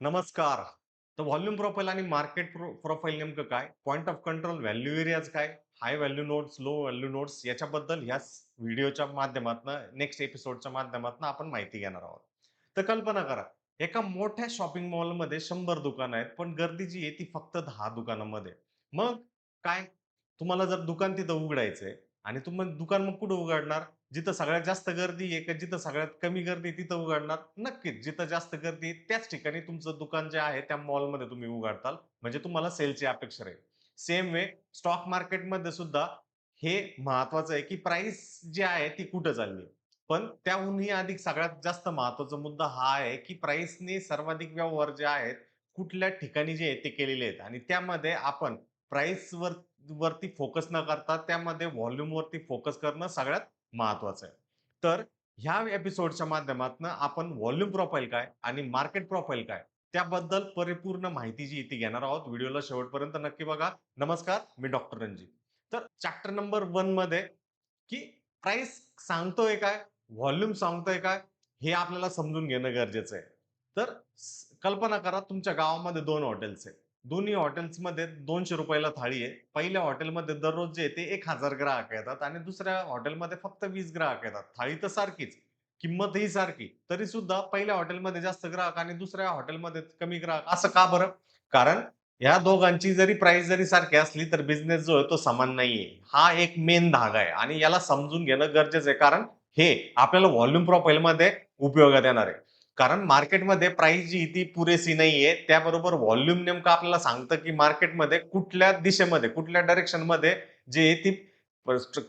नमस्कार. तर volume profile आणि मार्केट प्रोफाइल नेमकं काय? Point of control, value areas काय? High value nodes, low value nodes याच्याबद्दल ह्याच व्हिडिओच्या माध्यमातनं, नेक्स्ट एपिसोडच्या माध्यमातनं आपण माहिती घेणार आहोत. तर कल्पना करा, एका मोठ्या शॉपिंग मॉलमध्ये 100 दुकानं आहेत, पण गर्दी जी आहे ती फक्त 10 दुकानांमध्ये. मग काय? तुम्हाला जर दुकान तिथं उघडायचंय आणि तुम्ही दुकान मग कुठं उघडणार? जिथं सगळ्यात जास्त गर्दी आहे का जिथं सगळ्यात कमी गर्दी आहे तिथं उघडणार? नक्कीच जिथं जास्त गर्दी आहे त्याच ठिकाणी तुमचं दुकान जे आहे त्या मॉलमध्ये तुम्ही उघडताल. म्हणजे तुम्हाला सेलची अपेक्षा राहील. सेम वे स्टॉक मार्केटमध्ये सुद्धा हे महत्वाचं आहे, की प्राइस जी आहे ती कुठं चालली. पण त्याहूनही अधिक सगळ्यात जास्त महत्त्वाचा मुद्दा हा आहे, की प्राइसने सर्वाधिक व्यवहार जे आहेत, कुठल्या ठिकाणी जे आहे ते केलेले आहेत आणि त्यामध्ये आपण प्राइसवर वरती फोकस न करता त्यामध्ये व्हॉल्यूमवरती फोकस करणं सगळ्यात महत्वाचं आहे. तर ह्या एपिसोडच्या माध्यमातून आपण व्हॉल्यूम प्रोफाइल काय आणि मार्केट प्रोफाइल काय त्याबद्दल परिपूर्ण माहिती जी ती घेणार आहोत. व्हिडिओला शेवटपर्यंत नक्की बघा. नमस्कार, मी डॉक्टर रणजित. तर चॅप्टर नंबर 1 मध्ये की प्राइस सांगतोय काय, व्हॉल्यूम सांगतोय काय, हे आपल्याला समजून घेणं गरजेचं आहे. तर कल्पना करा तुमच्या गावामध्ये 2 हॉटेल्स आहेत. दोन्ही हॉटेल्समध्ये ₹200 ला थाळी आहे. पहिल्या हॉटेलमध्ये दररोज जे आहे ते 1000 ग्राहक येतात आणि दुसऱ्या हॉटेलमध्ये फक्त 20 ग्राहक येतात. थाळी तर सारखीच, किंमतही सारखी. तरी सुद्धा पहिल्या हॉटेलमध्ये जास्त ग्राहक आणि दुसऱ्या हॉटेलमध्ये कमी ग्राहक. असं का बरं? कारण ह्या दोघांची जरी प्राइस जरी सारखी असली, तर बिझनेस जो आहे तो समान नाहीये. हा एक मेन धागा आहे आणि याला समजून घेणं गरजेचं आहे. कारण हे आपल्याला व्हॉल्यूम प्रोफाइलमध्ये उपयोगात येणार आहे. कारण मार्केटमध्ये प्राइस जी ती पुरेशी नाहीये. त्याबरोबर व्हॉल्यूम नेमकं आपल्याला सांगतं, की मार्केटमध्ये कुठल्या दिशेमध्ये, कुठल्या डायरेक्शनमध्ये जे ती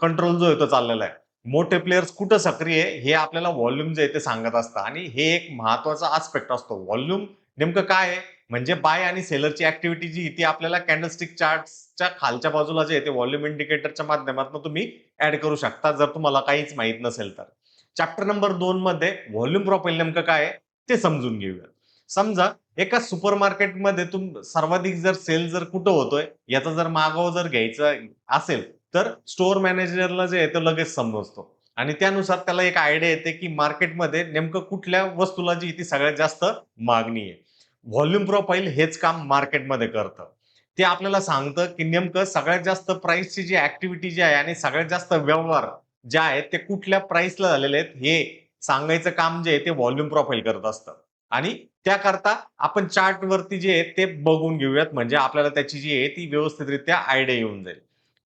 कंट्रोल जो आहे तो चाललेला आहे. मोठे प्लेयर्स कुठं सक्रिय आहे, हे आपल्याला व्हॉल्यूम जे आहे ते सांगत असतं आणि हे एक महत्त्वाचा आस्पेक्ट असतो. व्हॉल्यूम नेमकं काय आहे? म्हणजे बाय आणि सेलरची ॲक्टिव्हिटी जी ती आपल्याला कॅन्डलस्टिक चार्ट्सच्या खालच्या बाजूला जे आहे ते व्हॉल्यूम इंडिकेटरच्या माध्यमातून तुम्ही ॲड करू शकता, जर तुम्हाला काहीच माहीत नसेल तर. चॅप्टर नंबर 2 मध्ये व्हॉल्यूम प्रोफाइल नेमकं काय आहे ते समजून घेऊया. समजा एका सुपर मार्केटमध्ये सर्वाधिक जर सेल जर कुठं होतोय याचा जर मागोवा जर घ्यायचा असेल, तर स्टोअर मॅनेजरला जे आहे ते लगेच समजतो आणि त्यानुसार त्याला एक आयडिया येते, की मार्केटमध्ये नेमकं कुठल्या वस्तूला जी ती सगळ्यात जास्त मागणी आहे. व्हॉल्यूम प्रोफाइल हेच काम मार्केटमध्ये करतं. ते आपल्याला सांगतं, की नेमकं सगळ्यात जास्त प्राइसची जी ॲक्टिव्हिटी जी आहे आणि सगळ्यात जास्त व्यवहार जे आहेत ते कुठल्या प्राइसला झालेले आहेत, हे सांगायचं काम जे आहे ते व्हॉल्यूम प्रोफाइल करत असतं. आणि त्याकरता आपण चार्टवरती जे आहे ते बघून घेऊयात, म्हणजे आपल्याला त्याची जी आहे ती व्यवस्थितरित्या आयडिया येऊन जाईल.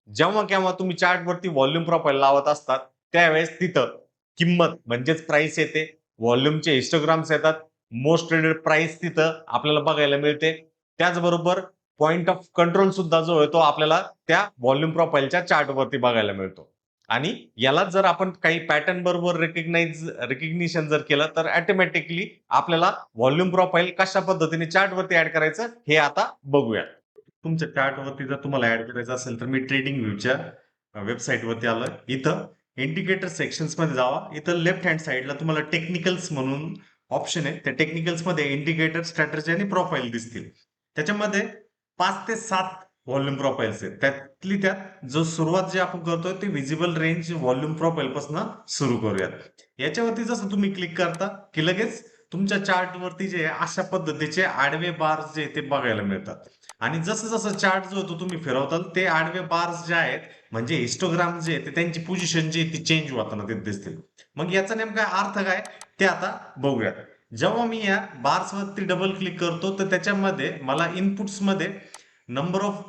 जेव्हा-केव्हा तुम्ही चार्टवरती व्हॉल्यूम प्रोफाइल लावत असतात, त्यावेळेस तिथं किंमत म्हणजेच प्राइस येते, व्हॉल्यूमचे हिस्टोग्राम्स येतात, मोस्ट ट्रेडेड प्राइस तिथं आपल्याला बघायला मिळते. त्याचबरोबर पॉइंट ऑफ कंट्रोल सुद्धा जो आहे तो आपल्याला त्या व्हॉल्यूम प्रोफाइलच्या चार्टवरती बघायला मिळतो. आणि याला जर आपण काही पॅटर्न बरोबर रिकग्निशन जर केलं, तर ऑटोमॅटिकली आपल्याला व्हॉल्यूम प्रोफाइल कशा पद्धतीने चार्टवरती ॲड करायचं हे आता बघूया. तुमच्या चार्टवरती जर तुम्हाला ॲड करायचं असेल, तर मी ट्रेडिंग व्ह्यूच्या वेबसाईटवरती आलोय. इथं इंडिकेटर सेक्शन्समध्ये जावा. इथं लेफ्ट हँड साइडला तुम्हाला टेक्निकल्स म्हणून ऑप्शन आहे. त्या टेक्निकल्समध्ये इंडिकेटर, स्ट्रॅटेजी आणि प्रोफाइल दिसतील. त्याच्यामध्ये 5 ते 7 व्हॉल्यूम प्रोफाइल्स आहेत. त्यातली त्यात जो सुरुवात जे आपण करतोय ते व्हिजिबल रेंज व्हॉल्यूम प्रोफाइलपासून सुरू करूयात. याच्यावरती जसं तुम्ही क्लिक करता, की लगेच तुमच्या चार्टवरती जे आहे अशा पद्धतीचे आडवे बार्स जे ते बघायला मिळतात. आणि जसं-जसं चार्ट जो तो तुम्ही फिरवताल, ते आडवे बार्स जे आहेत म्हणजे हिस्टोग्राम जे आहे त्यांची पोझिशन जी ती चेंज होताना ते दिसतील. मग याचा नेमका अर्थ काय ते आता बघूयात. जेव्हा मी या बार्सवरती डबल क्लिक करतो, तर त्याच्यामध्ये मला इनपुट्समध्ये नंबर ऑफ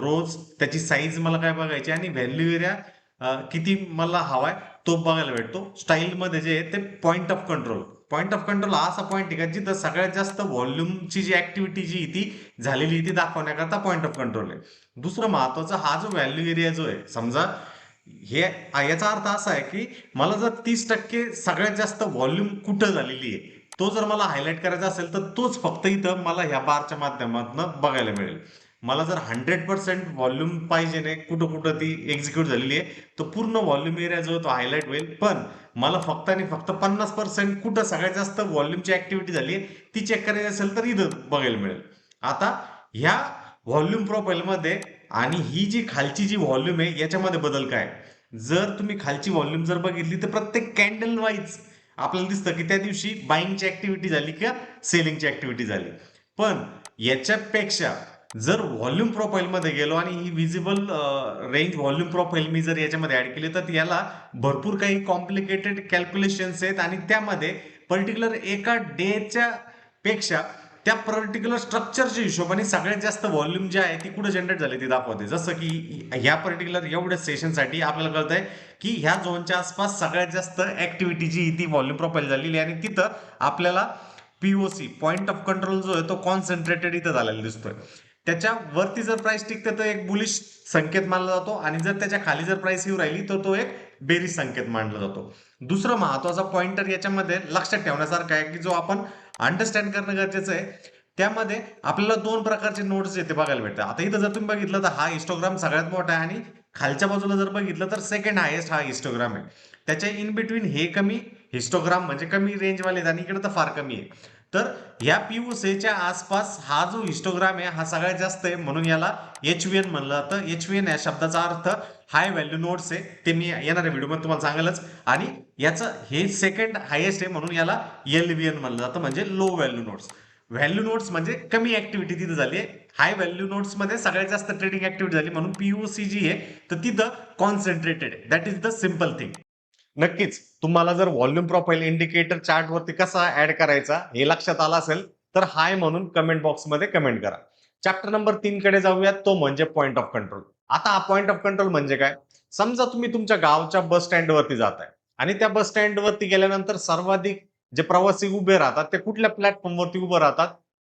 रोज, त्याची साईज मला काय बघायची आणि व्हॅल्यू एरिया किती मला हवाय तो बघायला भेटतो. स्टाईलमध्ये जे आहे ते point of control. Point of control हा असा पॉइंट आहे का जिथं सगळ्यात जास्त व्हॉल्यूमची जी ॲक्टिव्हिटी जी आहे ती झालेली ती दाखवण्याकरता पॉइंट ऑफ कंट्रोल आहे. दुसरं महत्वाचं हा जो व्हॅल्यू एरिया जो आहे, समजा हे याचा अर्थ असा आहे, की मला जर 30% सगळ्यात जास्त व्हॉल्यूम कुठं झालेली आहे, तो जर मला हायलाइट करायचा असेल, तर तोच फक्त इथं मला ह्या बारच्या माध्यमातून बघायला मिळेल. मला जर 100% व्हॉल्यूम पाहिजे नाही, कुठं-कुठं ती एक्झिक्यूट झालेली आहे, तर पूर्ण व्हॉल्यूम एरिया जो आहे तो हायलाइट होईल. पण मला फक्त आणि फक्त 50% कुठं सगळ्यात जास्त व्हॉल्यूमची ॲक्टिव्हिटी झाली आहे, ती चेक करायची असेल तर इथं बघायला मिळेल. आता ह्या व्हॉल्यूम प्रोफाइलमध्ये आणि ही जी खालची जी व्हॉल्यूम आहे याच्यामध्ये बदल काय? जर तुम्ही खालची व्हॉल्यूम जर बघितली, तर प्रत्येक कॅन्डल वाईज आपल्याला दिसतं, की त्या दिवशी बायिंगची ॲक्टिव्हिटी झाली किंवा सेलिंगची ॲक्टिव्हिटी झाली. पण याच्यापेक्षा जर व्हॉल्यूम प्रोफाईल मध्ये गेलो आणि ही विजिबल रेंज व्हॉल्यूम प्रोफाईल मी जर याच्यामध्ये ऍड केली तर याला भरपूर काही कॉम्प्लिकेटेड कॅल्क्युलेशन्स आहेत आणि त्यामध्ये पर्टिक्युलर एका डेच्या पेक्षा त्या पर्टिक्युलर स्ट्रक्चरच्या हिशोबाने सगळ्यात जास्त व्हॉल्यूम जे आहे ती कुठे जनरेट झाली ती दाखवते. जसं की ह्या पर्टिक्युलर एवढ्या सेशनसाठी आपल्याला कळतंय की ह्या झोनच्या आसपास सगळ्यात जास्त ऍक्टिव्हिटी जी ती व्हॉल्यूम प्रोफाईल झालेली आहे आणि तिथं आपल्याला पीओसी पॉइंट ऑफ कंट्रोल जो आहे तो कॉन्सन्ट्रेटेड इथं झालेला दिसतोय. त्याच्या वरती जर प्राइस टिकते तर एक बुलिश संकेत मानला जातो आणि जर त्याच्या खाली जर प्राइस येऊ राहिली तर तो एक बेरिश संकेत मानला जातो. दुसरं महत्वाचा पॉइंटर याच्यामध्ये लक्षात ठेवण्यासारखा आहे की जो आपण अंडरस्टँड करणं गरजेचं आहे. त्यामध्ये आपल्याला दोन प्रकारचे नोट्स येते बघायला भेटतात. आता इथं जर तुम्ही बघितलं तर हा हिस्टोग्राम सगळ्यात मोठा आहे आणि खालच्या बाजूला जर बघितलं तर सेकंड हायेस्ट हा हिस्टोग्राम आहे. त्याच्या इन बिटवीन हे कमी हिस्टोग्राम म्हणजे कमी रेंजवाले आणि इकडे तर फार कमी आहे. तर ह्या पीयूसीच्या आसपास हा जो हिस्टोग्राम आहे हा सगळ्यात जास्त आहे म्हणून याला HVN म्हणलं जातं. HVN या शब्दाचा अर्थ हाय व्हॅल्यू नोट्स आहे. ते मी येणाऱ्या व्हिडिओमध्ये तुम्हाला सांगेलच आणि याचं हे सेकंड हायेस्ट आहे म्हणून याला LVN म्हणलं जातं म्हणजे low value notes. Value notes म्हणजे कमी ऍक्टिव्हिटी तिथं झाली आहे. हाय व्हॅल्यू नोट्स मध्ये सगळ्यात जास्त ट्रेडिंग ऍक्टिव्हिटी झाली म्हणून पीयूसी जी आहे तर तिथं कॉन्सन्ट्रेटेड आहे. That is the simple thing. नक्कीच तुम्हाला जर व्हॉल्यूम प्रोफाईल इंडिकेटर चार्ट वरती कसा ऍड करायचा हे लक्षात आलं असेल तर हाय म्हणून कमेंट बॉक्स मध्ये कमेंट करा. चॅप्टर नंबर 3 कडे जाऊयात, तो म्हणजे पॉइंट ऑफ कंट्रोल. आता हा पॉइंट ऑफ कंट्रोल म्हणजे काय? समजा तुम्ही तुमच्या गावच्या बस स्टँड वरती जाताय आणि त्या बस स्टँड वरती गेल्यानंतर सर्वाधिक जे प्रवासी उभे राहतात ते कुठल्या प्लॅटफॉर्म वरती उभे राहतात?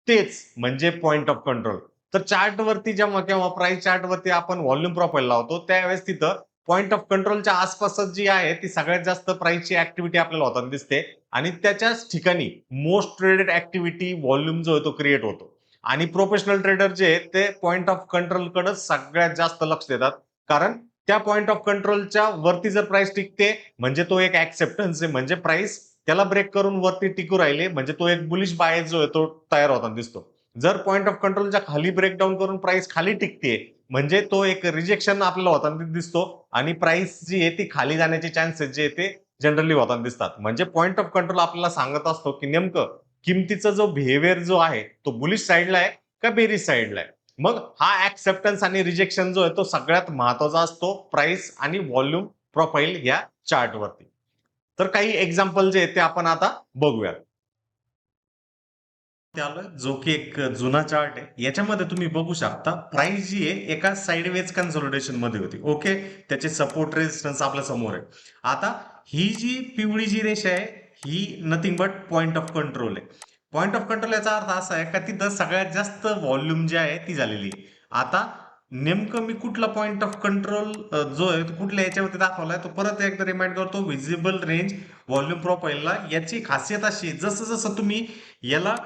तेच म्हणजे पॉइंट ऑफ कंट्रोल. तर चार्ट वरती जेव्हा केव्हा प्राइस चार्ट वरती आपण व्हॉल्यूम प्रोफाईल लावतो त्यावेळेस तिथं पॉइंट ऑफ कंट्रोलच्या आसपासच जी आहे ती सगळ्यात जास्त प्राइसची ऍक्टिव्हिटी आपल्याला होताना दिसते आणि त्याच्याच ठिकाणी मोस्ट ट्रेडेड ऍक्टिव्हिटी व्हॉल्यूम जो आहे तो क्रिएट होतो. आणि प्रोफेशनल ट्रेडर जे आहेत ते पॉइंट ऑफ कंट्रोल कडे सगळ्यात जास्त लक्ष देतात कारण त्या पॉइंट ऑफ कंट्रोलच्या वरती जर प्राइस टिकते म्हणजे तो एक ऍक्सेप्टन्स आहे, म्हणजे प्राइस त्याला ब्रेक करून वरती टिकू राहिले म्हणजे तो एक बुलिश बायस जो आहे तो तयार होताना दिसतो. जर पॉइंट ऑफ कंट्रोलच्या खाली ब्रेकडाऊन करून प्राइस खाली टिकते म्हणजे तो एक रिजेक्शन आपल्याला होताना दिसतो आणि प्राइस जी आहे ती खाली जाण्याचे चान्सेस जे आहे ते जनरली होताना दिसतात. म्हणजे पॉइंट ऑफ कंट्रोल आपल्याला सांगत असतो की नेमकं किमतीचा जो बिहेवियर जो आहे तो बुलिश साईडला आहे का बेरिश साईडला आहे. मग हा ऍक्सेप्टन्स आणि रिजेक्शन जो आहे तो सगळ्यात महत्वाचा असतो प्राइस आणि व्हॉल्यूम प्रोफाईल या चार्ट वरती. तर काही एक्झाम्पल जे आहेत ते आपण आता बघूयात. आलोय जो की एक जुना चार्ट आहे. याच्यामध्ये तुम्ही बघू शकता प्राइस जी आहे एका साइडवेज कन्सोलिडेशन मध्ये होती. ओके, त्याचे सपोर्ट रेजिस्टन्स आपल्या समोर आहे. आता ही जी पिवळी जी रेषा आहे ही nothing but point of control आहे. पॉइंट ऑफ कंट्रोल याचा अर्थ असा आहे का तिथं सगळ्यात जास्त व्हॉल्यूम जी आहे ती झालेली आहे. आता नेमकं मी कुठला पॉइंट ऑफ कंट्रोल जो आहे तो कुठल्या याच्यावरती दाखवलाय तो परत एकदा रिमाइंड करतो. व्हिजिबल रेंज व्हॉल्यूम प्रोफाईलला याची खासियत अशी आहे जसं जसं तुम्ही याला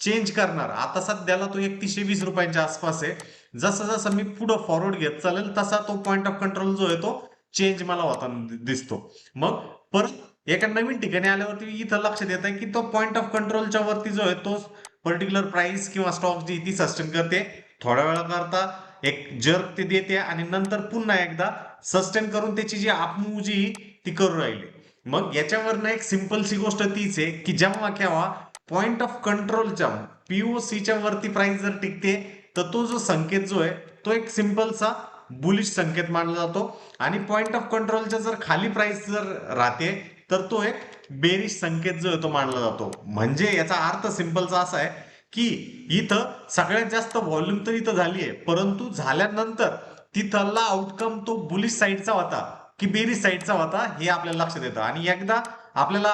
चेंज करणार, आता सध्याला तो 3120 रुपयांच्या आसपास आहे. जसं जसं मी पुढे फॉरवर्ड घेत चालेल तसा तो पॉइंट ऑफ कंट्रोल जो आहे तो चेंज मला होताना दिसतो. मग परत एका नवीन ठिकाणी आल्यावरती इथं लक्षात येत आहे की तो पॉइंट ऑफ कंट्रोलच्या वरती जो आहे तो पर्टिक्युलर प्राइस किंवा स्टॉक जी ती सस्टेन करते. थोड्या वेळाकरता एक जर्क ती देते आणि नंतर पुन्हा एकदा सस्टेन करून त्याची जी अपमूव जी ती करू राहिली. मग याच्यावरनं एक सिंपलशी गोष्ट तीच आहे की जेव्हा केव्हा पॉइंट ऑफ कंट्रोलच्या पीओसीच्या वरती प्राइस जर टिकते तर तो जो संकेत जो आहे तो एक सिंपलसा बुलिश संकेत मानला जातो आणि पॉइंट ऑफ कंट्रोलच्या जर खाली प्राइस जर राहते तर तो एक बेरिश संकेत जो आहे तो मानला जातो. म्हणजे याचा अर्थ सिंपलचा असा आहे की इथं सगळ्यात जास्त व्हॉल्यूम तर इथं झाली आहे परंतु झाल्यानंतर तिथला आउटकम तो बुलिश साईडचा होता की बेरिश साईडचा होता हे आपल्याला लक्षात येतं आणि एकदा आपल्याला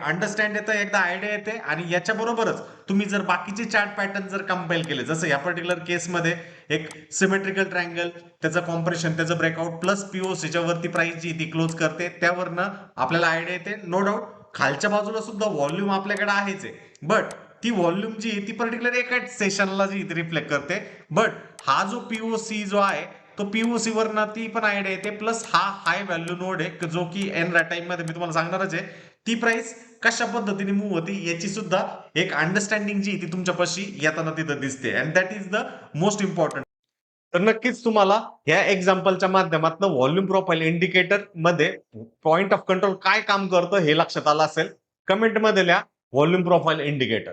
अंडरस्टँड येतं, एकदा आयडिया येते आणि याच्या बरोबरच तुम्ही जर बाकीचे चार्ट पॅटर्न जर कंपाईल केले जसं या पर्टिक्युलर केसमध्ये एक सिमेट्रिकल ट्रायंगल त्याचं कॉम्प्रेशन त्याचं ब्रेकआउट प्लस पीओसीच्या वरती प्राइस जी ती क्लोज करते त्यावरनं आपल्याला आयडिया येते. नो डाऊट खालच्या बाजूला सुद्धा व्हॉल्यूम आपल्याकडे आहेच आहे बट ती व्हॉल्यूम जी ती पर्टिक्युलर एका सेशनला जी रिफ्लेक्ट करते. बट हा जो पीओसी जो आहे तो पीओसी वरनं ती पण आयडिया येते प्लस हा हाय व्हॅल्यू नोड आहे जो की एन टाइम मध्ये मी तुम्हाला सांगणारच आहे. ती प्राइस कशा पद्धतीने मूव्ह होती याची सुद्धा एक अंडरस्टँडिंग जी ती तुमच्यापाशी येताना तिथं दिसते and that is the most important. तर नक्कीच तुम्हाला या एक्झाम्पलच्या माध्यमातून व्हॉल्यूम प्रोफाईल इंडिकेटर मध्ये पॉइंट ऑफ कंट्रोल काय काम करतं हे लक्षात आलं असेल. कमेंट मध्ये लिहा व्हॉल्यूम प्रोफाईल इंडिकेटर.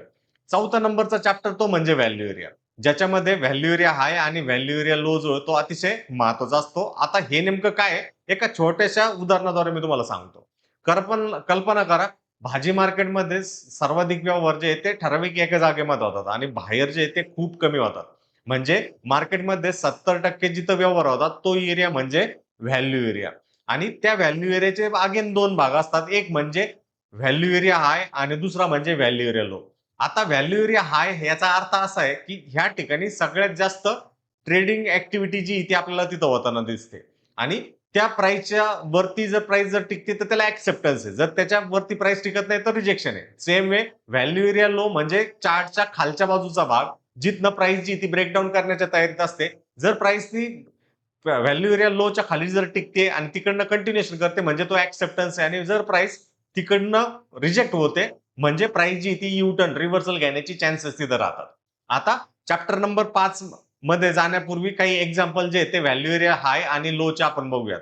चौथा नंबरचा चॅप्टर तो म्हणजे व्हॅल्यू एरिया, ज्याच्यामध्ये व्हॅल्यू एरिया हाय आणि व्हॅल्यू एरिया लो जो तो अतिशय महत्वाचा असतो. आता हे नेमकं काय आहे, एका छोट्याशा उदाहरणाद्वारे मी तुम्हाला सांगतो. कल्पना करा, भाजी मार्केटमध्ये सर्वाधिक व्यवहार जे आहे ते ठराविक एका जागेमध्ये होतात आणि बाहेर जे आहे ते खूप कमी होतात. म्हणजे मार्केटमध्ये 70% जिथं व्यवहार होतात तो एरिया म्हणजे व्हॅल्यू एरिया. आणि त्या व्हॅल्यू एरियाचे अगेन 2 भाग असतात. एक म्हणजे व्हॅल्यू एरिया हाय आणि दुसरा म्हणजे व्हॅल्यू एरिया लो. आता व्हॅल्यू एरिया हाय याचा अर्थ असा आहे, की ह्या ठिकाणी सगळ्यात जास्त ट्रेडिंग ॲक्टिव्हिटी जी ती आपल्याला तिथं होताना दिसते आणि त्या प्राइसच्या वरती जर प्राइस जर टिकते तर त्याला ॲक्सेप्टन्स आहे. जर त्याच्या वरती प्राइस टिकत नाही तर रिजेक्शन आहे. Same way value area low म्हणजे चार्टच्या खालच्या बाजूचा भाग, जिथनं प्राइस जी ती ब्रेकडाउन करण्याच्या तयारीत असते. जर प्राइसनी व्हॅल्यू एरिया लोच्या खाली जर टिकते आणि तिकडनं कंटिन्युएशन करते म्हणजे तो ॲक्सेप्टन्स आहे आणि जर प्राइस तिकडनं रिजेक्ट होते म्हणजे प्राइस जी ती यू-टर्न रिव्हर्सल घेण्याची चान्सेस तिथं राहतात. आता चॅप्टर नंबर 5 मध्ये जाण्यापूर्वी काही एक्झाम्पल जे आहेत ते व्हॅल्यू एरिया हाय आणि लोचे आपण बघूयात.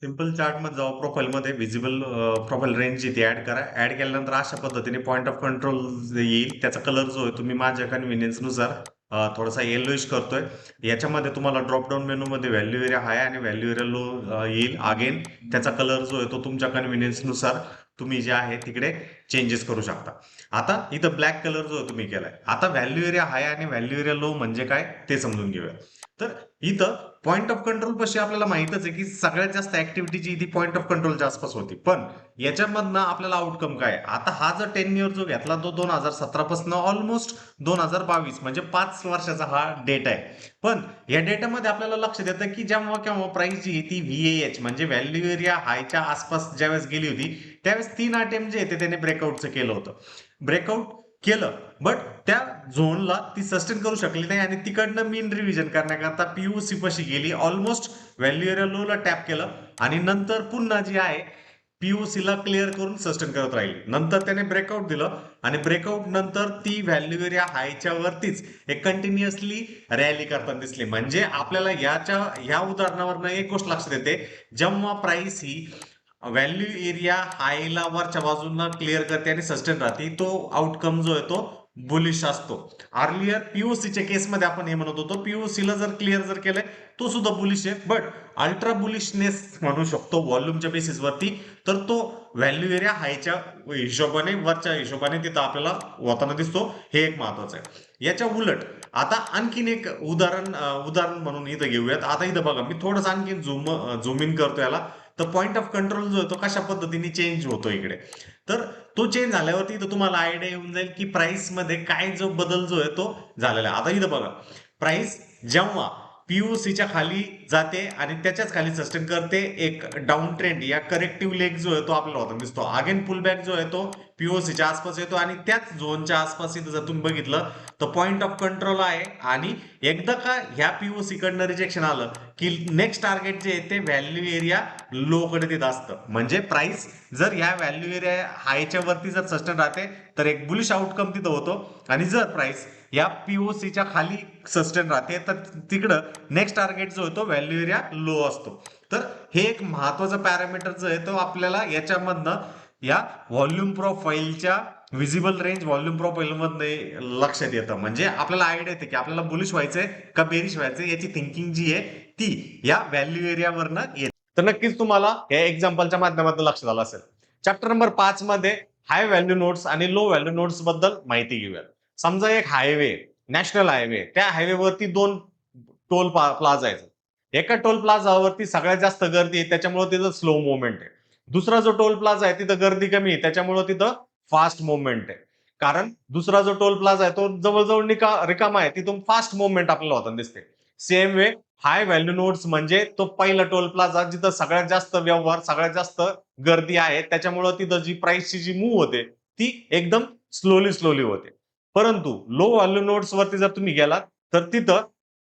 सिंपल चार्टमध्ये जाऊ, प्रोफाइलमध्ये व्हिजिबल प्रोफाइल रेंज जी ती ॲड करा. ॲड केल्यानंतर अशा पद्धतीने पॉइंट ऑफ कंट्रोल येईल. त्याचा कलर जो आहे तुम्ही माझ्या कन्व्हिनियन्सनुसार थोडासा येलोइश करतोय. याच्यामध्ये तुम्हाला ड्रॉप डाउन मेनूमध्ये व्हॅल्यू एरिया हाय आणि व्हॅल्यू एरिया लो येईल. अगेन त्याचा कलर जो आहे तो तुमच्या कन्व्हिनियन्सनुसार तुम्ही जे आहे तिकडे चेंजेस करू शकता. आता इथं ब्लॅक कलर जो तुम्ही केलाय. आता व्हॅल्यू एरिया हाय आणि व्हॅल्यू एरिया लो म्हणजे काय ते समजून घेऊया. तर इथं पॉइंट ऑफ कंट्रोल पाशी आपल्याला माहितच आहे की सगळ्यात जास्त ऍक्टिव्हिटी जी ती पॉइंट ऑफ कंट्रोलच्या आसपास होती. पण याच्यामधनं आपल्याला आउटकम काय? आता हा जर 10 इयर जो घेतला तो 2017 पासून ऑलमोस्ट 2022 म्हणजे 5 वर्षाचा हा डेटा आहे. पण या डेटामध्ये आपल्याला लक्षात येतं की जेव्हा केव्हा प्राइस जी ती VAH म्हणजे व्हॅल्यू एरिया हायच्या आसपास ज्यावेळेस गेली होती त्यावेळेस 3 अटेम्प्ट जे होते त्याने ब्रेकआउटचं केलं होतं. ब्रेकआउट केलं बट त्या झोनला ती सस्टेन करू शकली नाही आणि तिकडनं मीन रिव्हिजन करण्याकरता पीयूसी पाशी गेली. ऑलमोस्ट व्हॅल्यू एरिया लोला टॅप केलं आणि नंतर पुन्हा जी आहे पीयूसीला क्लिअर करून सस्टेन करत राहिली. नंतर त्याने ब्रेकआउट दिलं आणि ब्रेकआउट नंतर ती व्हॅल्यू एरिया हायच्या वरतीच एक कंटिन्युअसली रॅली करताना दिसली. म्हणजे आपल्याला ह्या उदाहरणावरनं एक गोष्ट लक्षात येते, जेव्हा प्राइस ही व्हॅल्यू एरिया हायला वरच्या बाजूला क्लिअर करते आणि सस्टेन राहते तो आउटकम जो आहे तो बुलिश असतो. अर्लियर पीओसीच्या केसमध्ये आपण हे म्हणत होतो पीओसीला जर क्लिअर जर केलंय तो सुद्धा बुलिश आहे. बट अल्ट्रा बुलिशनेस म्हणू शकतो व्हॉल्यूमच्या बेसिसवरती तर तो व्हॅल्यू एरिया हायच्या हिशोबाने वरच्या हिशोबाने तिथं आपल्याला होताना दिसतो. हे एक महत्वाचं आहे. याच्या उलट आता आणखीन एक उदाहरण म्हणून इथं घेऊयात. आता इथं बघा मी थोडंसं आणखीन झूम इन करतो याला. तर पॉइंट ऑफ कंट्रोल जो आहे तो कशा पद्धतीने चेंज होतो इकडे. तर तो चेंज झाल्यावरती इथं तुम्हाला आयडिया येऊन जाईल की प्राइस मध्ये काय जो बदल जो आहे तो झालेला आहे. आता इथं बघा प्राइस जेव्हा पीओसीच्या खाली जाते आणि त्याच्याच खाली सस्टेन करते एक डाऊन ट्रेंड या करेक्टिव्ह लेग जो आहे तो आपल्याला होताना दिसतो. अगेन पुलबॅक जो आहे तो पीओसीच्या आसपास येतो आणि त्याच झोनच्या आसपास इथं जर तुम्ही बघितलं तर पॉइंट ऑफ कंट्रोल आहे आणि एकदा का ह्या पीओसी कडनं रिजेक्शन आलं की नेक्स्ट टार्गेट जे आहे ते व्हॅल्यू एरिया लो कडे तिथं असतं. म्हणजे प्राइस जर ह्या व्हॅल्यू एरिया हायच्या वरती जर सस्टेन राहते तर एक बुलिश आउटकम तिथं होतो आणि जर प्राइस या पीओसीच्या खाली सस्टेन राहते तर तिकडं नेक्स्ट टार्गेट जो आहे तो व्हॅल्यू एरिया लो असतो. तर हे एक महत्वाचं पॅरामीटर जो आहे तो आपल्याला याच्यामधनं या व्हॉल्यूम प्रोफाईलच्या व्हिजिबल रेंज व्हॉल्यूम प्रोफाईल मध्ये लक्षात येतं. म्हणजे आपल्याला आयडिया येते की आपल्याला बुलिश व्हायचंय का बेरिश व्हायचंय याची थिंकिंग जी आहे ती या व्हॅल्यू एरियावरनं येते. तर नक्कीच तुम्हाला या एक्झाम्पलच्या माध्यमातून लक्षात आलं असेल. चॅप्टर नंबर 5 मध्ये हाय व्हॅल्यू नोट्स आणि लो व्हॅल्यू नोट्स बद्दल माहिती घेऊयात. समजा एक हायवे नॅशनल हायवे त्या हायवेवरती 2 टोल प्लाझा आहेत. एका टोल प्लाझावरती सगळ्यात जास्त गर्दी आहे त्याच्यामुळे तिथं स्लो मुवमेंट आहे. दुसरा जो टोल प्लाझा आहे तिथं गर्दी कमी आहे त्याच्यामुळे तिथं फास्ट मुवमेंट आहे. कारण दुसरा जो टोल प्लाझा आहे तो जवळजवळ रिकामा आहे तिथून फास्ट मुवमेंट आपल्याला होताना दिसते. Same way high value notes म्हणजे तो पहिला टोल प्लाझा जिथं सगळ्यात जास्त व्यवहार सगळ्यात जास्त गर्दी आहे त्याच्यामुळे तिथं जी प्राइसची जी मूव्ह होते ती एकदम स्लोली होते. परंतु लो व्हॅल्यू नोट्स वरती जर तुम्ही गेलात तर तिथं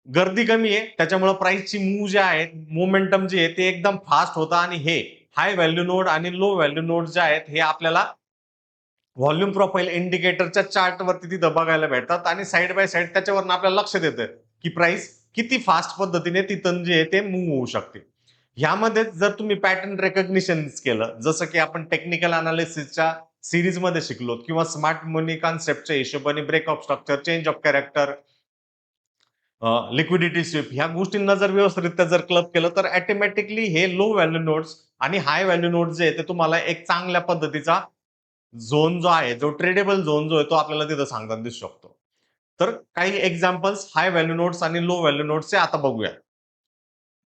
गर्दी कमी आहे त्याच्यामुळे प्राइसची मूव्ह जे आहे मोमेंटम जे आहे ते एकदम फास्ट होतं आणि हे हाय व्हॅल्यू नोड आणि लो व्हॅल्यू नोड जे आहेत हे आपल्याला व्हॉल्यूम प्रोफाईल इंडिकेटरच्या चार्ट वरती तिथं बघायला भेटतात आणि साइड बाय साइड त्याच्यावरून आपल्याला लक्षात येतं की प्राइस किती फास्ट पद्धतीने तिथं जे आहे ते मूव्ह होऊ शकते. ह्यामध्ये जर तुम्ही पॅटर्न रेकग्निशन केलं जसं की आपण टेक्निकल अनालिसिसच्या सीरीजमध्ये शिकलो किंवा स्मार्ट मनी कन्सेप्टच्या हिशोबाने break of structure, change of character, liquidity sweep ह्या गोष्टींना जर व्यवस्थितरित्या जर क्लब केलं तर ऑटोमॅटिकली हे लो व्हॅल्यू नोट्स आणि हाय व्हॅल्यू नोट्स जे आहे ते तुम्हाला एक चांगल्या पद्धतीचा झोन जो आहे, जो ट्रेडेबल झोन जो आहे तो आपल्याला तिथं सांगताना दिसू शकतो. तर काही एक्झाम्पल्स हाय व्हॅल्यू नोट्स आणि लो व्हॅल्यू नोट्सचे आता बघूया.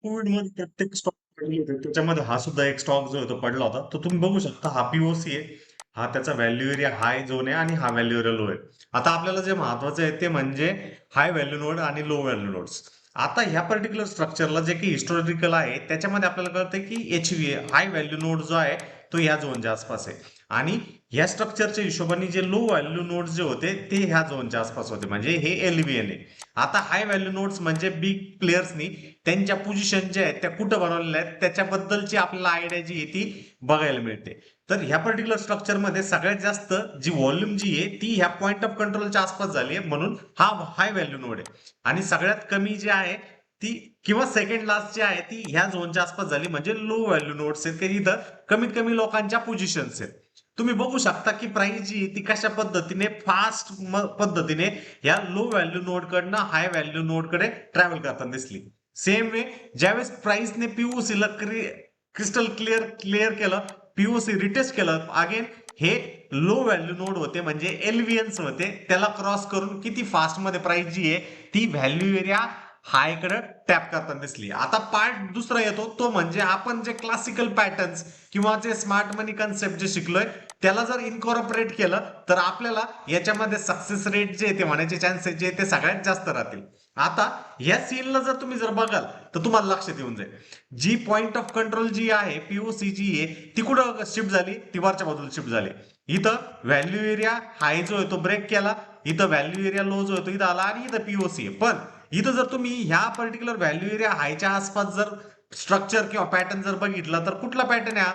कोविडमध्ये प्रत्येक स्टॉक पडले होते. त्याच्यामध्ये हा सुद्धा एक स्टॉक जो आहे तो पडला होता. तो तुम्ही बघू शकता हा पीओसी आहे. हा त्याचा व्हॅल्यू एरिया हाय झोन आहे आणि हा व्हॅल्यू एरिया लो आहे. आता आपल्याला जे महत्वाचं आहे ते म्हणजे हाय व्हॅल्यू नोड आणि लो व्हॅल्यू नोड्स. आता ह्या पर्टिक्युलर स्ट्रक्चरला जे की हिस्टॉरिकल आहे त्याच्यामध्ये आपल्याला कळतं की एचव्ही हाय व्हॅल्यू नोड जो आहे तो या झोनच्या आसपास आहे आणि ह्या स्ट्रक्चरच्या हिशोबाने जे लो व्हॅल्यू नोड्स जे होते ते ह्या झोनच्या आसपास होते म्हणजे हे एलव्हीएन आहे. आता हाय व्हॅल्यू नोड्स म्हणजे बिग प्लेयर्सनी त्यांच्या पोझिशन ज्या आहेत त्या कुठं बनवलेल्या आहेत त्याच्याबद्दलची आपल्याला आयडिया जी आहे ती बघायला मिळते. तर ह्या पर्टिक्युलर स्ट्रक्चरमध्ये सगळ्यात जास्त जी व्हॉल्यूम जी आहे ती ह्या पॉईंट ऑफ कंट्रोलच्या आसपास झाली आहे म्हणून हा हाय व्हॅल्यू नोड आहे आणि सगळ्यात कमी जी आहे ती किंवा सेकंड लास्ट जी आहे ती ह्या झोनच्या आसपास झाली म्हणजे लो व्हॅल्यू नोड्स आहेत की इथं कमीत कमी लोकांच्या पोझिशन्स आहेत. तुम्ही बघू शकता की प्राइस जी ती कशा पद्धतीने फास्ट पद्धतीने या लो व्हॅल्यू नोड कडनं हाय व्हॅल्यू नोड कडे ट्रॅव्हल करताना दिसली. सेम वे ज्यावेळेस प्राइसने पीओसीला क्रिस्टल क्लिअर केलं, पीओसी रिटेस्ट केलं अगेन हे लो व्हॅल्यू नोड होते म्हणजे एलव्हीएन्स होते त्याला क्रॉस करून किती फास्ट मध्ये प्राइस जी आहे ती व्हॅल्यू एरिया हाय कडे टॅप करताना दिसली. आता पार्ट दुसरा येतो तो म्हणजे आपण जे क्लासिकल पॅटर्न्स किंवा जे स्मार्ट मनी कन्सेप्ट जे शिकलोय त्याला जर इनकॉर्पोरेट केलं तर आपल्याला याच्यामध्ये सक्सेस रेट जे ते होण्याचे चान्सेस जे ते सगळ्यात जास्त राहतील. आता या सीनला जर तुम्ही जर बघाल तर तुम्हाला लक्षात येऊन जाईल जी पॉइंट ऑफ कंट्रोल जी आहे पीओसी जी आहे ती कुठं शिफ्ट झाली ती वरच्या बाजूला शिफ्ट झाली. इथं व्हॅल्यू एरिया हाय जो आहे तो ब्रेक केला, इथं व्हॅल्यू एरिया लो जो आहे तो इथं आला आणि इथं पीओसी आहे. पण इथं जर तुम्ही ह्या पर्टिक्युलर व्हॅल्यू एरिया हायच्या आसपास जर स्ट्रक्चर किंवा पॅटर्न जर बघितला तर कुठला पॅटर्न आहे हा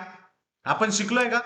आपण शिकलोय का?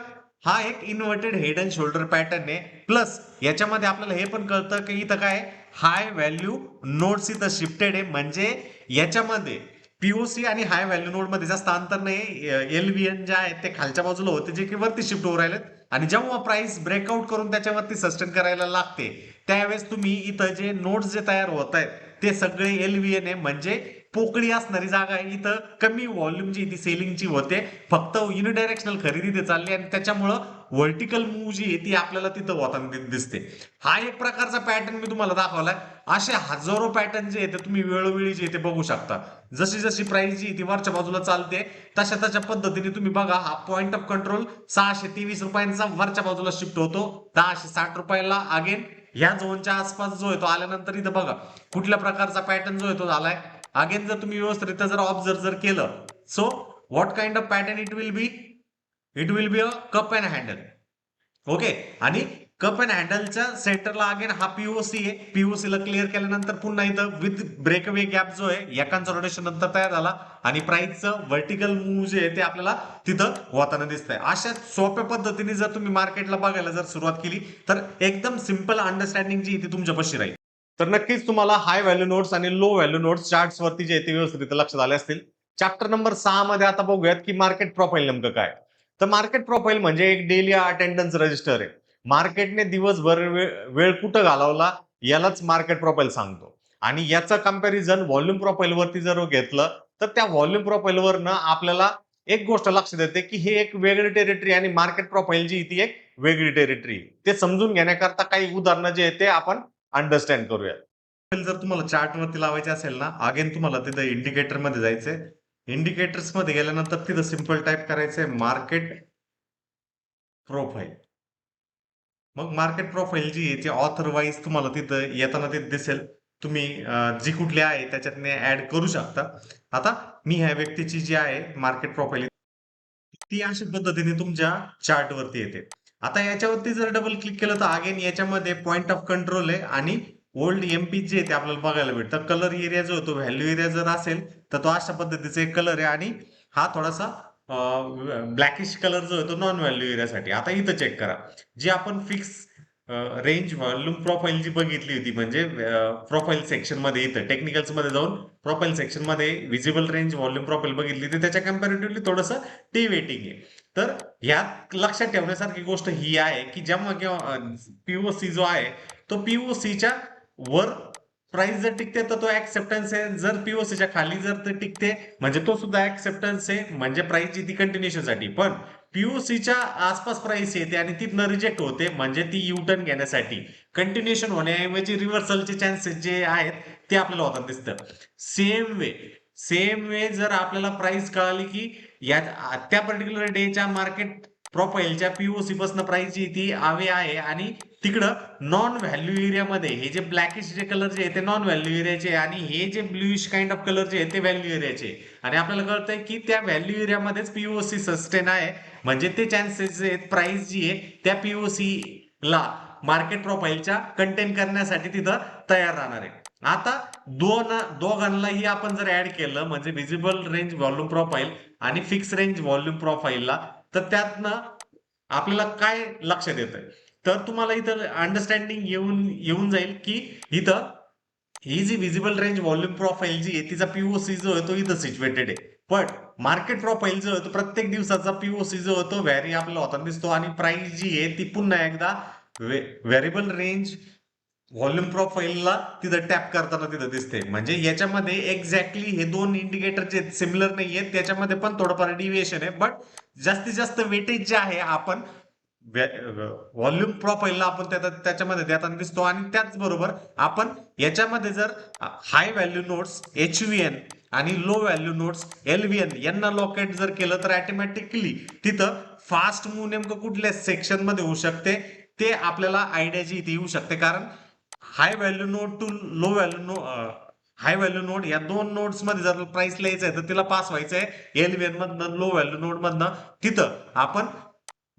हा एक inverted head and shoulder pattern आहे. प्लस याच्यामध्ये आपल्याला हे पण कळतं की इथं काय हाय व्हॅल्यू नोड्स इथं शिफ्टेड आहे म्हणजे याच्यामध्ये पीओसी आणि हाय व्हॅल्यू नोड मध्ये जास्त अंतर नाही. एलव्हीएन जे आहे ते खालच्या बाजूला होते जे की वरती शिफ्ट होऊ राहिलेत आणि जेव्हा प्राइस ब्रेकआउट करून त्याच्यावरती सस्टेन करायला लागते त्यावेळेस तुम्ही इथं जे नोड्स जे तयार होत आहेत ते सगळे एलव्हीएन आहे म्हणजे पोकळी असणारी जागा आहे. इथं कमी व्हॉल्यूम जी ती सेलिंगची होते फक्त युनिडायरेक्शनल खरेदी ते चालली आणि त्याच्यामुळं व्हर्टिकल मूव्ह जी आहे ती आपल्याला तिथं होताना दिसते. हा एक प्रकारचा पॅटर्न मी तुम्हाला दाखवलाय. असे हजारो पॅटर्न जे आहे ते तुम्ही वेळोवेळी जे ते बघू शकता. जशी जशी प्राइस जी ती वरच्या बाजूला चालते तशा पद्धतीने तुम्ही बघा हा पॉइंट ऑफ कंट्रोल 623 रुपयांचा वरच्या बाजूला शिफ्ट होतो 1060 रुपयाला अगेन ह्या झोनच्या आसपास जो आहे तो आल्यानंतर इथं बघा कुठल्या प्रकारचा पॅटर्न जो आहे तो झालाय. अगेन जर तुम्ही व्यवस्थित जर ऑब्झर्व जर केलं so what kind of pattern it will be a cup and handle. Okay आणि कप अँड हँडलच्या सेंटरला अगेन हा पीओसी आहे. पीओसी ला क्लिअर केल्यानंतर पुन्हा इथं विथ ब्रेकअवे गॅप जो आहे एकांचा रोटेशन नंतर तयार झाला आणि प्राइसचं व्हर्टिकल मूव्ह जे आहे ते आपल्याला तिथं होताना दिसतंय. अशा सोप्या पद्धतीने जर तुम्ही मार्केटला बघायला जर सुरुवात केली तर एकदम सिंपल अंडरस्टँडिंग जी ती तुमच्यापाशी राहील. तर नक्कीच तुम्हाला हाय व्हॅल्यू नोट्स आणि लो व्हॅल्यू नोट्स चार्ट्स वरती जे ते व्यवस्थित लक्षात आले असतील. चॅप्टर नंबर 6 मध्ये आता बघूयात की मार्केट प्रोफाईल नेमकं काय. तर मार्केट प्रोफाईल म्हणजे एक डेली अटेंडन्स रजिस्टर आहे. मार्केटने दिवसभर वेळ कुठं घालवला यालाच मार्केट प्रोफाईल सांगतो आणि याचं कंपॅरिझन व्हॉल्यूम प्रोफाईल वरती जर घेतलं तर त्या व्हॉल्यूम प्रोफाईल वरनं आपल्याला एक गोष्ट लक्षात येते की हे एक वेगळी टेरिटरी आणि मार्केट प्रोफाईल जी ती एक वेगळी टेरिटरी. ते समजून घेण्याकरता काही उदाहरणं जे आहेत ते आपण अंडरस्टँड करूया. जर तुम्हाला चार्ट वरती लावायचे असेल ना अगेन तुम्हाला तिथं इंडिकेटर मध्ये जायचंय. इंडिकेटर्स मध्ये गेल्यानंतर तिथं सिंपल टाईप करायचंय मार्केट प्रोफाईल. मग मार्केट प्रोफाईल जी आहे ती ऑथर वाईज तुम्हाला तिथं येताना ते दिसेल. तुम्ही जी कुठली आहे त्याच्यातने ऍड करू शकता. आता मी ह्या व्यक्तीची जी आहे मार्केट प्रोफाईल ती अशा पद्धतीने तुमच्या चार्ट वरती येते. आता याच्यावरती जर डबल क्लिक केलं तर अगेन याच्यामध्ये पॉइंट ऑफ कंट्रोल आहे आणि ओल्ड एमपी जे ते आपल्याला बघायला भेटतं. कलर एरिया जो तो व्हॅल्यू एरिया जर असेल तर तो अशा पद्धतीचा एक कलर आहे आणि हा थोडासा ब्लॅकिश कलर जो आहे तो नॉन व्हॅल्यू एरियासाठी. आता इथं चेक करा जी आपण फिक्स रेंज व्हॉल्यूम प्रोफाईल जी बघितली होती म्हणजे प्रोफाईल सेक्शन मध्ये इथं टेक्निकल्स मध्ये जाऊन प्रोफाईल सेक्शन मध्ये विजिबल रेंज व्हॉल्यूम प्रोफाईल बघितली होती त्याच्या कम्पॅरेटिव्हली थोडंसं टी वेटिंग आहे. तर ह्यात लक्षात ठेवण्यासारखी गोष्ट ही आहे की जेव्हा केव्हा पीओसी जो आहे तो पीओसीच्या वर प्राइस जर टिकते तर तो ऍक्सेप्टन्स आहे, जर पीओसीच्या खाली जर ते टिकते म्हणजे तो सुद्धा ऍक्सेप्टन्स आहे, म्हणजे प्राइस जी ती कंटिन्युएशन साठी. पण पीओसीच्या आसपास प्राइस येते आणि तिथनं रिजेक्ट होते म्हणजे ती युटर्न घेण्यासाठी कंटिन्युएशन होण्याऐवजी रिव्हर्सलचे चान्सेस जे आहेत ते आपल्याला होतात दिसतं. सेम वे जर आपल्याला प्राइस कळाली की या त्या पर्टिक्युलर डेच्या मार्केट प्रोफाईलच्या पीओसी पासून प्राइस जी ती आवे आहे आणि तिकडं नॉन व्हॅल्यू एरियामध्ये हे जे ब्लॅकिश जे कलर जे आहे ते नॉन व्हॅल्यू एरियाचे आणि हे जे ब्लूइश काइंड ऑफ कलर जे आहे ते व्हॅल्यू एरियाचे, आणि आपल्याला कळतंय की त्या व्हॅल्यू एरियामध्येच पीओसी सस्टेन आहे म्हणजे ते चान्सेस जे आहेत प्राइस जी आहे त्या पीओसी ला मार्केट प्रोफाईलच्या कंटेन करण्यासाठी तिथं तयार राहणार आहे. आता दोघांनाही आपण जर ऍड केलं म्हणजे व्हिजिबल रेंज व्हॉल्यूम प्रोफाईल आणि फिक्स रेंज व्हॉल्यूम प्रोफाईलला, तर त्यातनं आपल्याला काय लक्षात येतंय, तर तुम्हाला इथं अंडरस्टँडिंग येऊन जाईल की इथं ही जी व्हिजिबल रेंज व्हॉल्यूम प्रोफाईल जी आहे तिचा पीओसी जो आहे तो इथं सिच्युएटेड आहे. पण मार्केट प्रोफाईल जो आहे तो प्रत्येक दिवसाचा पीओसी जो आहे तो व्हॅरी आपल्याला होताना दिसतो आणि प्राइस जी आहे ती पुन्हा एकदा व्हेरिएबल रेंज व्हॉल्यूम प्रोफाईलला तिथं टॅप करताना तिथं दिसते. म्हणजे याच्यामध्ये एक्झॅक्टली हे दोन इंडिकेटर जे सिमिलर नाही आहेत त्याच्यामध्ये पण थोडंफार डिव्हिएशन आहे, बट जास्तीत जास्त वेटेज जे आहे आपण व्हॉल्यूम प्रोफाईलला आपण त्याच्यामध्ये देताना दिसतो. आणि त्याचबरोबर आपण याच्यामध्ये जर हाय व्हॅल्यू नोट्स HVN आणि लो व्हॅल्यू नोट्स LVN यांना लोकेट जर केलं तर ऑटोमॅटिकली तिथं फास्ट मूव्ह नेमकं कुठल्या सेक्शन मध्ये होऊ शकते ते आपल्याला आयडिया जी इथे येऊ शकते. कारण high value node to low value high value node या दोन नोड्स मध्ये जर प्राइस लिहायचं आहे तर तिला पास व्हायचं आहे LVN मधनं लो व्हॅल्यू नोड मधनं. तिथं आपण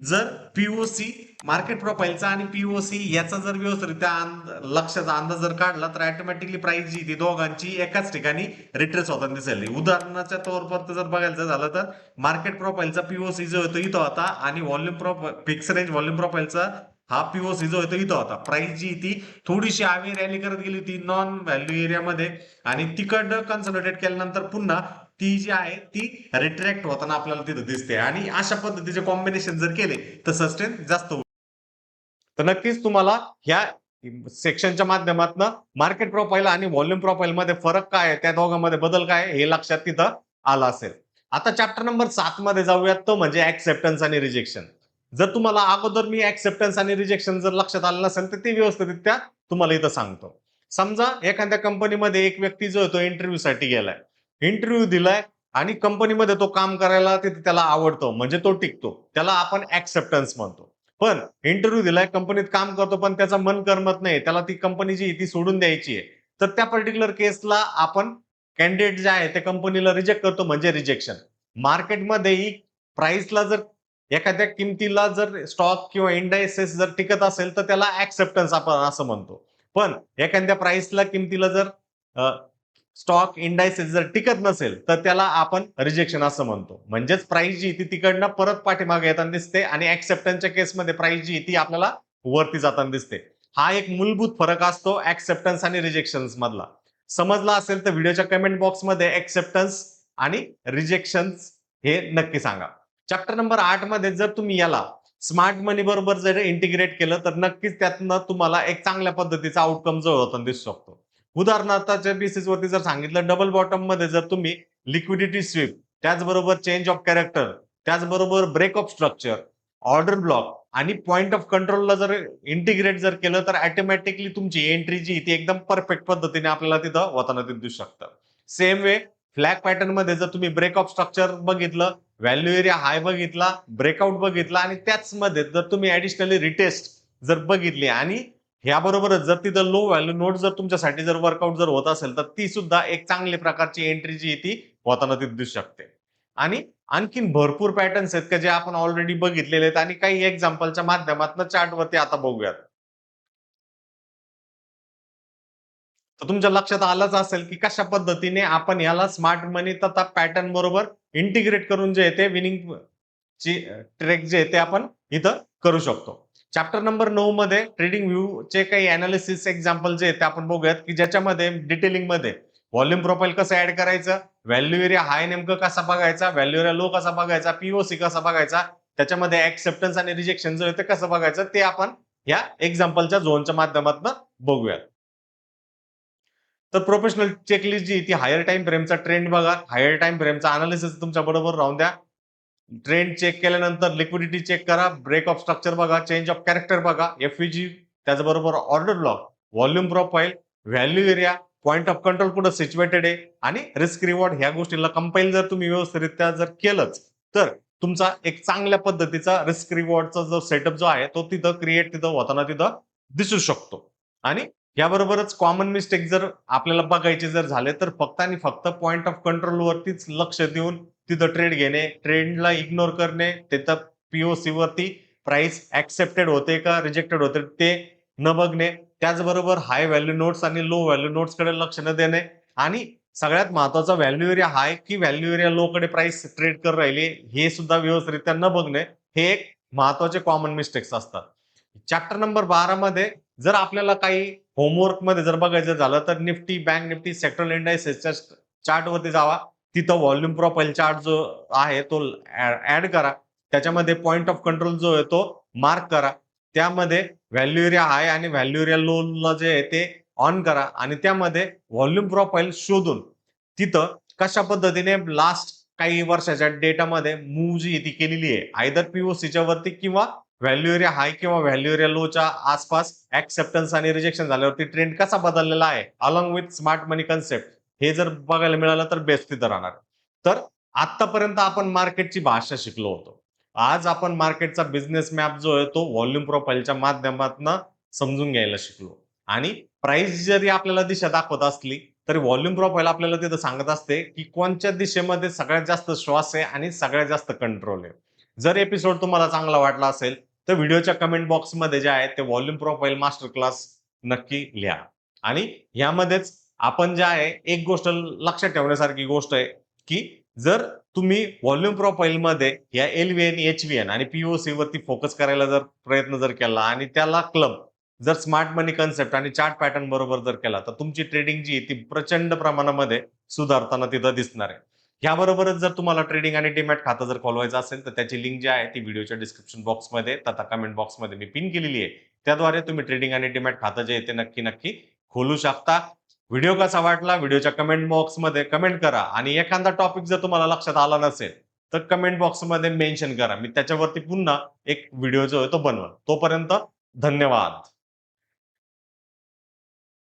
जर पीओसी मार्केट प्रोफाईलचा आणि पीओसी याचा जर व्यवस्थितरित्या लक्षाचा अंदाज जर काढला तर ऑटोमॅटिकली प्राइस जी ती दोघांची एकाच ठिकाणी रिट्रेस होताना दिसेल. उदाहरणाच्या तौरवर जर बघायचं झालं तर मार्केट प्रोफाईलचा पीओसी जो होतो इथं होता आणि व्हॉल्यूम फिक्स रेंज व्हॉल्यूम प्रोफाईलचा हा पीओसी जो होतो इथं होता. प्राइस जी ती थोडीशी आवी रॅली करत गेली होती नॉन व्हॅल्यू एरियामध्ये आणि तिकडं कन्सॉलिडेट केल्यानंतर पुन्हा ती जी आहे ती रिट्रॅक्ट होताना आपल्याला तिथं दिसते. आणि अशा पद्धतीचे कॉम्बिनेशन जर केले तर सस्टेन जास्त होईल. तर नक्कीच तुम्हाला ह्या सेक्शनच्या माध्यमातून मार्केट प्रोफाईल आणि व्हॉल्यूम प्रोफाईल मध्ये फरक काय आहे, त्या दोघांमध्ये बदल काय आहे हे लक्षात तिथं आलं असेल. आता चॅप्टर नंबर 7 मध्ये जाऊयात, तो म्हणजे ऍक्सेप्टन्स आणि रिजेक्शन. जर तुम्हाला अगोदर मी ऍक्सेप्टन्स आणि रिजेक्शन जर लक्षात आलं नसेल तर ते व्यवस्थितरित्या तुम्हाला इथं सांगतो. समजा एखाद्या कंपनीमध्ये एक व्यक्ती जो तो इंटरव्ह्यू साठी गेलाय, इंटरव्ह्यू दिलाय आणि कंपनीमध्ये तो काम करायला त्याला आवडतो म्हणजे तो टिकतो, त्याला आपण ऍक्सेप्टन्स म्हणतो. पण इंटरव्ह्यू दिलाय, कंपनीत काम करतो पण त्याचं मन करमत नाही, त्याला ती कंपनी जी ती सोडून द्यायची आहे, तर त्या पर्टिक्युलर केसला आपण कॅन्डिडेट जे आहे त्या कंपनीला रिजेक्ट करतो म्हणजे रिजेक्शन. मार्केटमध्येही प्राइसला जर एखाद्या किमतीला जर स्टॉक किंवा इंडायसेस जर टिकत असेल तर त्याला ऍक्सेप्टन्स आपण असं म्हणतो. पण एखाद्या प्राइसला किमतीला जर स्टॉक इंडायसेस जर टिकत नसेल तर त्याला आपण रिजेक्शन असं म्हणतो. म्हणजेच प्राइस जी ती तिकडनं परत पाठीमागे येताना दिसते आणि ऍक्सेप्टन्सच्या केसमध्ये प्राइस जी ती आपल्याला वरती जाताना दिसते. हा एक मूलभूत फरक असतो ऍक्सेप्टन्स आणि रिजेक्शन मधला. समजला असेल तर व्हिडिओच्या कमेंट बॉक्समध्ये ऍक्सेप्टन्स आणि रिजेक्शन हे नक्की सांगा. चॅप्टर नंबर 8 मध्ये जर तुम्ही याला स्मार्ट मनी बरोबर जर इंटिग्रेट केलं तर नक्कीच त्यातनं तुम्हाला एक चांगल्या पद्धतीचा आउटकम जो होताना दिसू शकतो. उदाहरणार्थाच्या बेसिसवरती जर सांगितलं, डबल बॉटम मध्ये जर तुम्ही लिक्विडिटी स्वीप, त्याचबरोबर चेंज ऑफ कॅरेक्टर, त्याचबरोबर break of structure, order block आणि पॉइंट ऑफ कंट्रोलला जर इंटिग्रेट जर केलं तर ऑटोमॅटिकली तुमची एंट्री जी ती एकदम परफेक्ट पद्धतीने आपल्याला तिथं होताना दिसू शकतं. सेम वे फ्लॅग पॅटर्न मध्ये जर तुम्ही ब्रेक ऑफ स्ट्रक्चर बघितलं, व्हॅल्यू एरिया हाय बघितला, ब्रेकआउट बघितला आणि त्याच मध्ये जर तुम्ही ऍडिशनली रिटेस्ट जर बघितली आणि ह्याबरोबरच जर तिथं लो व्हॅल्यू नोट जर तुमच्यासाठी जर वर्कआउट जर होत असेल तर ती सुद्धा एक चांगली प्रकारची एंट्री जी ती होताना ती दिसू शकते. आणि आणखीन भरपूर पॅटर्न्स आहेत का जे आपण ऑलरेडी बघितलेले आहेत आणि काही एक्झाम्पलच्या माध्यमातून चार्ट वरती आता बघूयात. तर तुमच्या लक्षात आलंच असेल की कशा पद्धतीने आपण याला स्मार्ट मनी तथा पॅटर्न बरोबर इंटिग्रेट करून जे आहे ते विनिंग ची ट्रेक जे आहे ते आपण इथं करू शकतो. चॅप्टर नंबर 9 मध्ये ट्रेडिंग व्ह्यू चे काही अनालिसिस एक्झाम्पल जे आहेत ते आपण बघूयात की ज्याच्यामध्ये डिटेलिंग मध्ये व्हॉल्यूम प्रोफाईल कसं ऍड करायचं, व्हॅल्यू एरिया हाय नेमकं कसा बघायचा, व्हॅल्यू एरिया लो कसा बघायचा, पीओसी कसा बघायचा, त्याच्यामध्ये ऍक्सेप्टन्स आणि रिजेक्शन जो आहे ते कसं बघायचं ते आपण या एक्झाम्पलच्या झोनच्या माध्यमातून बघूयात. तर प्रोफेशनल चेकलिस्ट जी ती हायर टाइम फ्रेमचा ट्रेंड बघा, हायर टाइम फ्रेमचा अनालिसिस तुमच्या बरोबर राहून द्या. ट्रेंड चेक केल्यानंतर लिक्विडिटी चेक करा, ब्रेक ऑफ स्ट्रक्चर बघा, चेंज ऑफ कॅरेक्टर बघा, एफव्हीजी, त्याचबरोबर order block, volume profile, value area, point of control कुठं सिच्युएटेड आहे आणि रिस्क रिवॉर्ड ह्या गोष्टीला कंपाईल जर तुम्ही व्यवस्थितरित्या जर केलंच, तर तुमचा एक चांगल्या पद्धतीचा रिस्क रिवॉर्डचा जो सेटअप जो आहे तो तिथं क्रिएट तिथं होताना तिथं दिसू शकतो. आणि याबरोबरच कॉमन मिस्टेक जर आपल्याला बघायचे जर झाले तर फक्त आणि फक्त पॉइंट ऑफ कंट्रोल वरतीच लक्ष देऊन तिथं ट्रेड घेणे, ट्रेंडला इग्नोर करणे, तिथं पीओसी वरती प्राइस ऍक्सेप्टेड होते का रिजेक्टेड होते ते न बघणे, त्याचबरोबर हाय व्हॅल्यू नोट्स आणि लो व्हॅल्यू नोट्स कडे लक्ष न देणे आणि सगळ्यात महत्वाचा व्हॅल्यू एरिया हाय की व्हॅल्यू एरिया लो कडे प्राइस ट्रेड कर राहिली हे सुद्धा व्यवस्थितरित्या न बघणे, हे एक महत्वाचे कॉमन मिस्टेक्स असतात. चॅप्टर नंबर 12 मध्ये जर आपल्याला काही होमवर्क मध्ये जर बघायचं झालं तर निफ्टी, बँक निफ्टी, सेक्टरल इंडायसेसच्या चार्ट वरती जावा. तिथं व्हॉल्यूम प्रोफाईल चार्ट जो आहे तो ऍड करा. त्याच्यामध्ये पॉइंट ऑफ कंट्रोल जो आहे तो मार्क करा. त्यामध्ये व्हॅल्यू एरिया हाय आणि व्हॅल्यू एरिया लो ला जे आहे ते ऑन करा आणि त्यामध्ये व्हॉल्यूम प्रोफाईल शोधून तिथं कशा पद्धतीने लास्ट काही वर्षाच्या डेटामध्ये मूव्ह जी ती केलेली आहे आयदर पीओसीच्या वरती किंवा व्हॅल्यू एरिया हाय किंवा व्हॅल्यू एरिया लोच्या आसपास ऍक्सेप्टन्स आणि रिजेक्शन झाल्यावरती ट्रेंड कसा बदललेला आहे along with smart money concept हे जर बघायला मिळालं तर बेस्ट तिथं राहणार. तर आतापर्यंत आपण मार्केटची भाषा शिकलो होतो. आज आपण मार्केटचा बिझनेस मॅप जो आहे तो व्हॉल्यूम प्रोफाईलच्या माध्यमातून समजून घ्यायला शिकलो आणि प्राइस जरी आपल्याला दिशा दाखवत असली तरी व्हॉल्यूम प्रोफाईल आपल्याला तिथं सांगत असते की कोणत्या दिशेमध्ये सगळ्यात जास्त श्वास आहे आणि सगळ्यात जास्त कंट्रोल आहे. जर एपिसोड तुम्हाला चांगला वाटला असेल तर व्हिडिओच्या कमेंट बॉक्समध्ये जे आहे ते व्हॉल्यूम प्रोफाईल मास्टर क्लास नक्की लिहा. आणि यामध्येच आपण जे आहे एक गोष्ट लक्षात ठेवण्यासारखी गोष्ट आहे की जर तुम्ही व्हॉल्यूम प्रोफाईल मध्ये या एलव्हीएन, एचव्हीएन आणि पीओसी वरती फोकस करायला जर प्रयत्न जर केला आणि त्याला क्लब जर स्मार्ट मनी कन्सेप्ट आणि चार्ट पॅटर्न बरोबर जर केला तर तुमची ट्रेडिंग जी आहे ती प्रचंड प्रमाणामध्ये सुधारताना तिथं दिसणार आहे. याबरोबरच जर तुम्हाला ट्रेडिंग आणि डीमॅट खातं जर खोलवायचं असेल तर त्याची लिंक जी आहे ती व्हिडिओच्या डिस्क्रिप्शन बॉक्समध्ये तथा कमेंट बॉक्समध्ये मी पिन केलेली आहे. त्याद्वारे तुम्ही ट्रेडिंग आणि डीमॅट खातं जे आहे ते नक्की नक्की खोलू शकता. व्हिडिओ कसा वाटला व्हिडिओच्या कमेंट बॉक्समध्ये कमेंट करा आणि एखादा टॉपिक जर तुम्हाला लक्षात आला नसेल तर कमेंट बॉक्समध्ये मेन्शन करा. मी त्याच्यावरती पुन्हा एक व्हिडिओ जो आहे तो बनवेन. तोपर्यंत धन्यवाद.